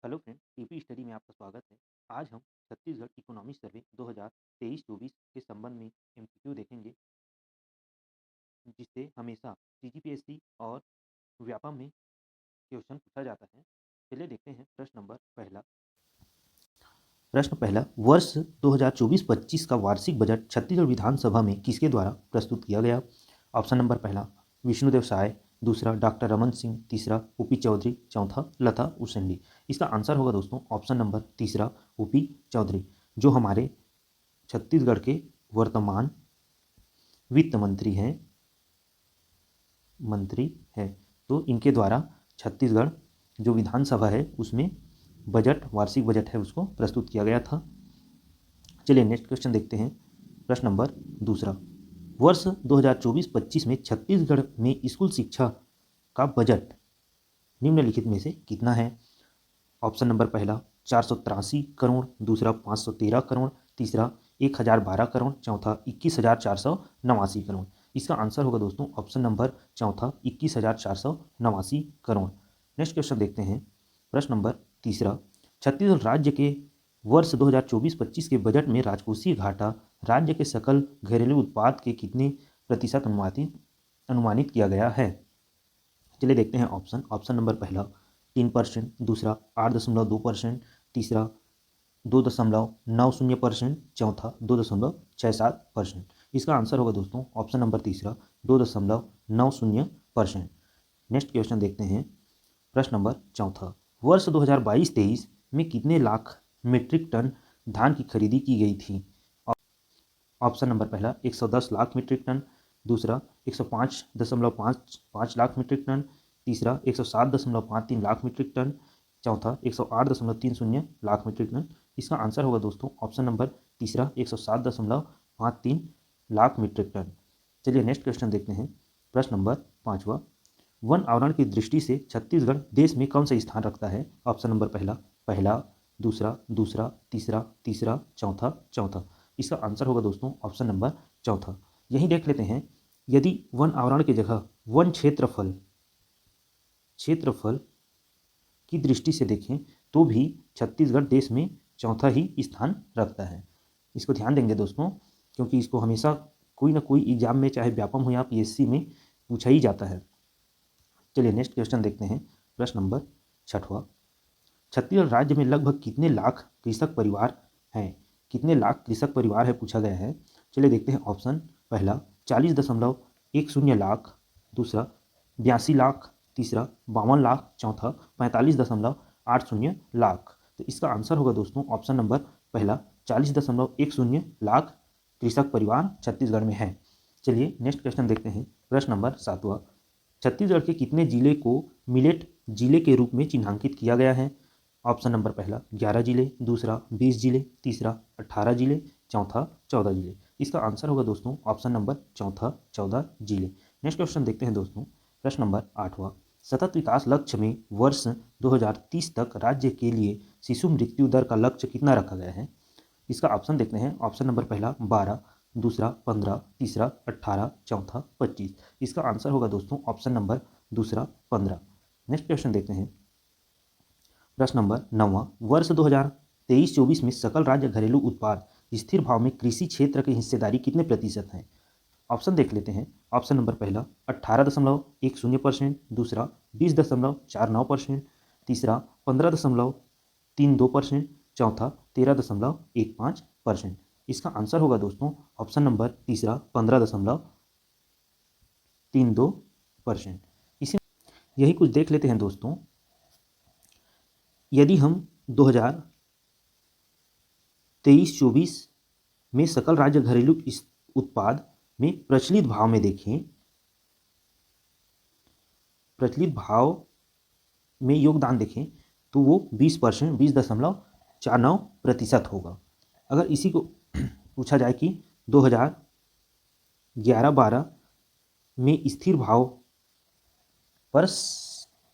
Hello friend, TP study में आपका स्वागत है। आज हम छत्तीसगढ़ इकोनॉमी सर्वे 2023-24 के संबंध में एमसीक्यू देखेंगे, जिससे हमेशा सीजीपीएससी और व्यापम में क्वेश्चन पूछा जाता है। चलिए देखते हैं प्रश्न पहला वर्ष 2024-25 का वार्षिक बजट छत्तीसगढ़ विधानसभा में किसके द्वारा प्रस्तुत किया गया? ऑप्शन नंबर पहला विष्णुदेव साय, दूसरा डॉक्टर रमन सिंह, तीसरा ओपी चौधरी, चौथा लता उसेंडी। इसका आंसर होगा दोस्तों ऑप्शन नंबर तीसरा ओपी चौधरी, जो हमारे छत्तीसगढ़ के वर्तमान वित्त मंत्री हैं। तो इनके द्वारा छत्तीसगढ़ जो विधानसभा है उसमें वार्षिक बजट है उसको प्रस्तुत किया गया था। चलिए नेक्स्ट क्वेश्चन देखते हैं। प्रश्न नंबर दूसरा, वर्ष 2024-25 में छत्तीसगढ़ में स्कूल शिक्षा का बजट निम्नलिखित में से कितना है? ऑप्शन नंबर पहला 483 करोड़, दूसरा 513 करोड़, तीसरा 1012 करोड़, चौथा 21,489 करोड़। इसका आंसर होगा दोस्तों ऑप्शन नंबर चौथा 21,489 करोड़। नेक्स्ट क्वेश्चन देखते हैं। प्रश्न नंबर तीसरा, छत्तीसगढ़ राज्य के वर्ष 2024-25 के बजट में राजकोषीय घाटा राज्य के सकल घरेलू उत्पाद के कितने प्रतिशत अनुमानित किया गया है? चलिए देखते हैं ऑप्शन नंबर पहला 3%, दूसरा 8.2%, तीसरा 2.90%, चौथा 2.67%। इसका आंसर होगा दोस्तों ऑप्शन नंबर तीसरा 2.90%। नेक्स्ट क्वेश्चन देखते हैं। प्रश्न नंबर चौथा, वर्ष 2022-23 में कितने लाख मीट्रिक टन धान की खरीदी की गई थी? ऑप्शन नंबर पहला 110 लाख मीट्रिक टन, दूसरा 105.55 लाख मीट्रिक टन, तीसरा 107.53 लाख मीट्रिक टन, चौथा 108.30 लाख मीट्रिक टन। इसका आंसर होगा दोस्तों ऑप्शन नंबर तीसरा 107.53 लाख मीट्रिक टन। चलिए नेक्स्ट क्वेश्चन देखते हैं। प्रश्न नंबर पाँचवा, वन आवरण की दृष्टि से छत्तीसगढ़ देश में कौन सा स्थान रखता है? ऑप्शन नंबर पहला पहला, दूसरा, तीसरा, चौथा चौथा। इसका आंसर होगा दोस्तों ऑप्शन नंबर चौथा। यही देख लेते हैं, यदि वन आवरण की जगह वन क्षेत्रफल की दृष्टि से देखें तो भी छत्तीसगढ़ देश में चौथा ही स्थान रखता है। इसको ध्यान देंगे दोस्तों, क्योंकि इसको हमेशा कोई ना कोई एग्जाम में, चाहे व्यापम हो या पीएससी में, पूछा ही जाता है। चलिए नेक्स्ट क्वेश्चन देखते हैं। प्रश्न नंबर छठवां, छत्तीसगढ़ राज्य में लगभग कितने लाख कृषक परिवार हैं? कितने लाख कृषक परिवार है पूछा गया है। चलिए देखते हैं। ऑप्शन पहला 40.10 लाख, दूसरा 82 लाख, तीसरा 52 लाख, चौथा 45.80 लाख। तो इसका आंसर होगा दोस्तों ऑप्शन नंबर पहला 40.10 लाख कृषक परिवार छत्तीसगढ़ में है। चलिए नेक्स्ट क्वेश्चन देखते हैं। प्रश्न नंबर सातवां, छत्तीसगढ़ के कितने जिले को मिलेट जिले के रूप में चिन्हांकित किया गया है? ऑप्शन नंबर पहला 11 जिले, दूसरा 20 जिले, तीसरा 18 जिले, चौथा 14 जिले। इसका आंसर होगा दोस्तों ऑप्शन नंबर चौथा 14 जिले। नेक्स्ट क्वेश्चन देखते हैं दोस्तों। प्रश्न नंबर आठवां, सतत विकास लक्ष्य में वर्ष 2030 तक राज्य के लिए शिशु मृत्यु दर का लक्ष्य कितना रखा गया है? इसका ऑप्शन देखते हैं। ऑप्शन नंबर पहला 12, दूसरा 15, तीसरा 18, चौथा 25। इसका आंसर होगा दोस्तों ऑप्शन नंबर दूसरा 15। नेक्स्ट क्वेश्चन देखते हैं। प्रश्न नंबर नौवां, वर्ष 2023-24 में सकल राज्य घरेलू उत्पाद स्थिर भाव में कृषि क्षेत्र की हिस्सेदारी कितने प्रतिशत है? ऑप्शन देख लेते हैं। ऑप्शन नंबर पहला 18.10%, दूसरा 20.49%, तीसरा 15.32%, चौथा 13.15%। इसका आंसर होगा दोस्तों ऑप्शन नंबर तीसरा 15.32%। इसी यही कुछ देख लेते हैं दोस्तों। यदि हम 2023-24 में सकल राज्य घरेलू उत्पाद में प्रचलित भाव में देखें, प्रचलित भाव में योगदान देखें तो वो 20%, 20.49% होगा। अगर इसी को पूछा जाए कि 2011-12 में स्थिर भाव पर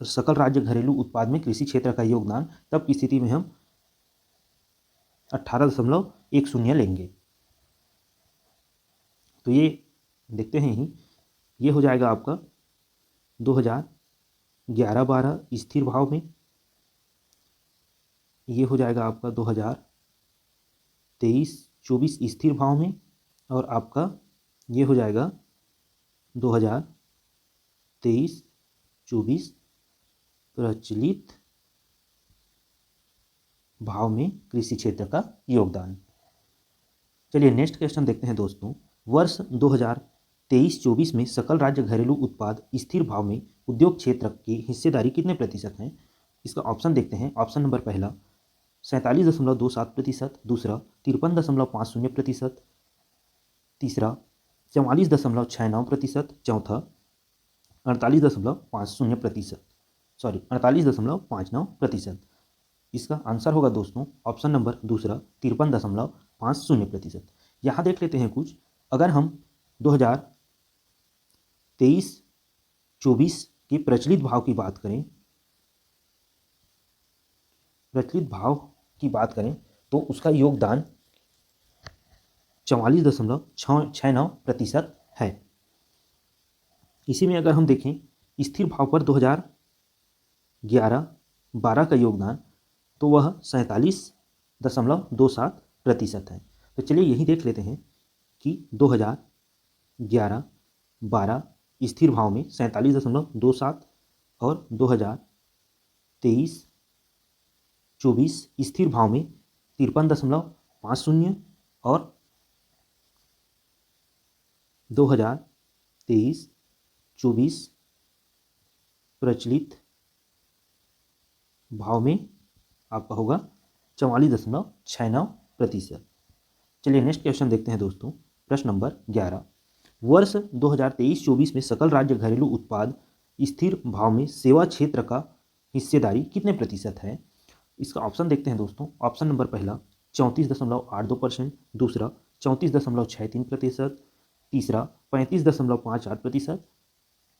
सकल राज्य घरेलू उत्पाद में कृषि क्षेत्र का योगदान, तब की स्थिति में हम 18.10 लेंगे। तो ये देखते हैं ही, ये हो जाएगा आपका 2011-12 स्थिर भाव में ये हो जाएगा आपका 2023-24 स्थिर भाव में, और आपका ये हो जाएगा 2023-24 प्रचलित भाव में कृषि क्षेत्र का योगदान। चलिए नेक्स्ट क्वेश्चन देखते हैं दोस्तों। वर्ष 2023-24 में सकल राज्य घरेलू उत्पाद स्थिर भाव में उद्योग क्षेत्र की हिस्सेदारी कितने प्रतिशत है? इसका ऑप्शन देखते हैं। ऑप्शन नंबर पहला 47.27%, दूसरा 53.50%, तीसरा 44.69%, चौथा 48.50%। इसका आंसर होगा दोस्तों ऑप्शन नंबर दूसरा 53.50%। यहाँ देख लेते हैं कुछ। अगर हम 2023-24 के प्रचलित भाव की बात करें तो उसका योगदान 44.69% है। इसी में अगर हम देखें स्थिर भाव पर 2011-12 का योगदान, तो वह 47.27% है। तो चलिए यही देख लेते हैं कि 2011-12 स्थिर भाव में 47.27 और 2023-24 स्थिर भाव में 53.50 और 2023-24 प्रचलित भाव में आपका होगा 44.69%। चलिए नेक्स्ट क्वेश्चन देखते हैं दोस्तों। प्रश्न नंबर 11। वर्ष 2023-24 में सकल राज्य घरेलू उत्पाद स्थिर भाव में सेवा क्षेत्र का हिस्सेदारी कितने प्रतिशत है? इसका ऑप्शन देखते हैं दोस्तों। ऑप्शन नंबर पहला 34.82%, दूसरा 34.63%, तीसरा 35.58%,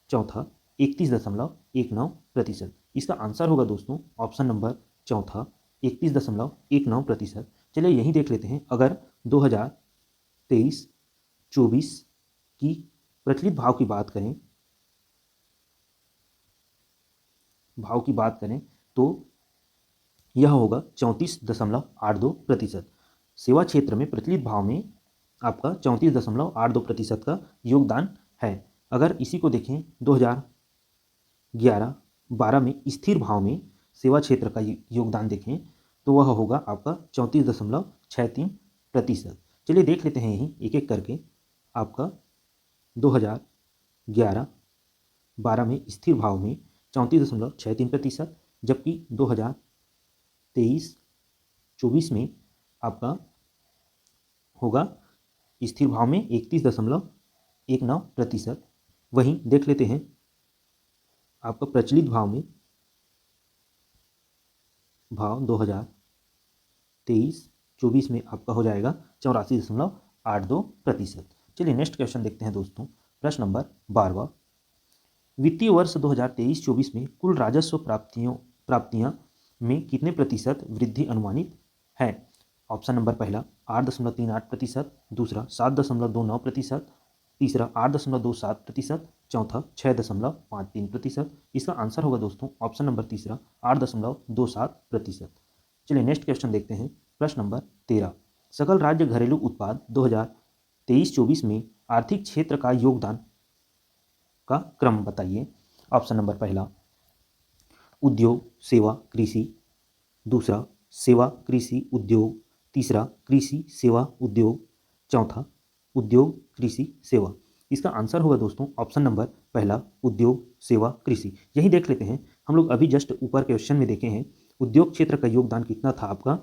चौथा 31.19%। इसका आंसर होगा दोस्तों ऑप्शन नंबर चौथा 31.19%। चलिए यही देख लेते हैं। अगर 2023-24 की प्रचलित भाव की बात करें तो यह होगा 34.82%। सेवा क्षेत्र में प्रचलित भाव में आपका 34.82% का योगदान है। अगर इसी को देखें 2011-12 में स्थिर भाव में सेवा क्षेत्र का योगदान देखें तो वह होगा आपका 34.63%। चलिए देख लेते हैं यहीं एक एक करके। आपका 2011-12 में स्थिर भाव में 34.63%, जबकि 2023-24 में आपका होगा स्थिर भाव में 31.19%। वहीं देख लेते हैं आपका प्रचलित भाव 2023-24 में आपका हो जाएगा 84.82%। चलिए नेक्स्ट क्वेश्चन देखते हैं दोस्तों। प्रश्न नंबर 12। वित्तीय वर्ष 2023-24 में कुल राजस्व प्राप्तियां में कितने प्रतिशत वृद्धि अनुमानित है? ऑप्शन नंबर पहला 8.38%, दूसरा 7.29%, तीसरा 8.27%, चौथा 6.53%। इसका आंसर होगा दोस्तों ऑप्शन नंबर तीसरा 8.27%। चलिए नेक्स्ट क्वेश्चन देखते हैं। प्रश्न नंबर 13। सकल राज्य घरेलू उत्पाद 2023-24 में आर्थिक क्षेत्र का योगदान का क्रम बताइए। ऑप्शन नंबर पहला उद्योग सेवा कृषि, दूसरा सेवा कृषि उद्योग, तीसरा कृषि सेवा उद्योग, चौथा उद्योग कृषि सेवा। इसका आंसर होगा दोस्तों ऑप्शन नंबर पहला उद्योग सेवा कृषि। यही देख लेते हैं। हम लोग अभी जस्ट ऊपर क्वेश्चन में देखे हैं उद्योग क्षेत्र का योगदान कितना था आपका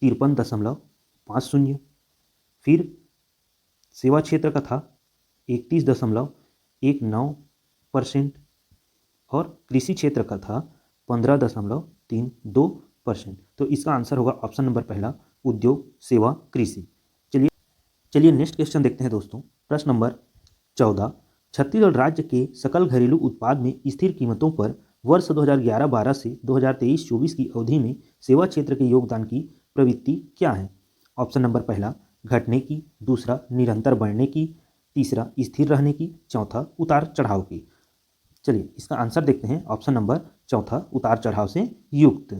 53.50, फिर सेवा क्षेत्र का था 31.19% और कृषि क्षेत्र का था 15.32%। तो इसका आंसर होगा ऑप्शन नंबर पहला उद्योग सेवा कृषि। चलिए नेक्स्ट क्वेश्चन देखते हैं दोस्तों। प्रश्न नंबर 14। छत्तीसगढ़ राज्य के सकल घरेलू उत्पाद में स्थिर कीमतों पर वर्ष 2011-12 से 2023-24 की अवधि में सेवा क्षेत्र के योगदान की प्रवृत्ति क्या है? ऑप्शन नंबर पहला घटने की, दूसरा निरंतर बढ़ने की, तीसरा स्थिर रहने की, चौथा उतार चढ़ाव की। चलिए इसका आंसर देखते हैं। ऑप्शन नंबर चौथा उतार चढ़ाव से युक्त।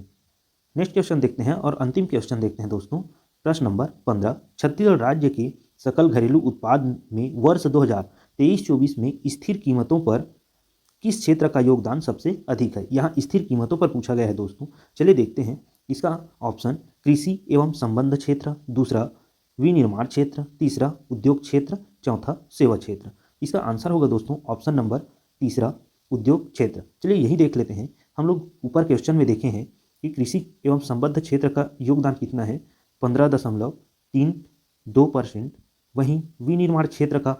नेक्स्ट क्वेश्चन देखते हैं और अंतिम क्वेश्चन देखते हैं दोस्तों। प्रश्न नंबर 15, छत्तीसगढ़ राज्य के सकल घरेलू उत्पाद में वर्ष 2023-24 में स्थिर कीमतों पर किस क्षेत्र का योगदान सबसे अधिक है। यहाँ स्थिर कीमतों पर पूछा गया है दोस्तों। चलिए देखते हैं। इसका ऑप्शन कृषि एवं संबंध क्षेत्र, दूसरा विनिर्माण क्षेत्र, तीसरा उद्योग क्षेत्र, चौथा सेवा क्षेत्र। इसका आंसर होगा दोस्तों ऑप्शन नंबर तीसरा, उद्योग क्षेत्र। चलिए यही देख लेते हैं। हम लोग ऊपर क्वेश्चन में देखे हैं कि कृषि एवं संबद्ध क्षेत्र का योगदान कितना है, 15.32%। वहीं विनिर्माण क्षेत्र का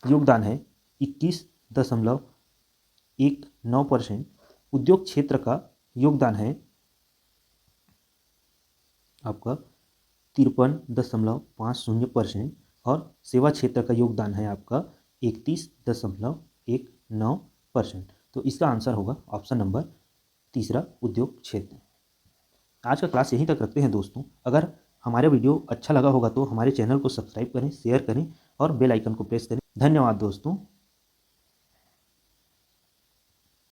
योगदान है 21.19%। उद्योग क्षेत्र का योगदान है आपका 53.50% और सेवा क्षेत्र का योगदान है आपका 31.19%। तो इसका आंसर होगा ऑप्शन नंबर तीसरा, उद्योग क्षेत्र। आज का क्लास यहीं तक रखते हैं दोस्तों। अगर हमारा वीडियो अच्छा लगा होगा तो हमारे चैनल को सब्सक्राइब करें, शेयर करें और बेल आइकन को प्रेस करें। धन्यवाद दोस्तों।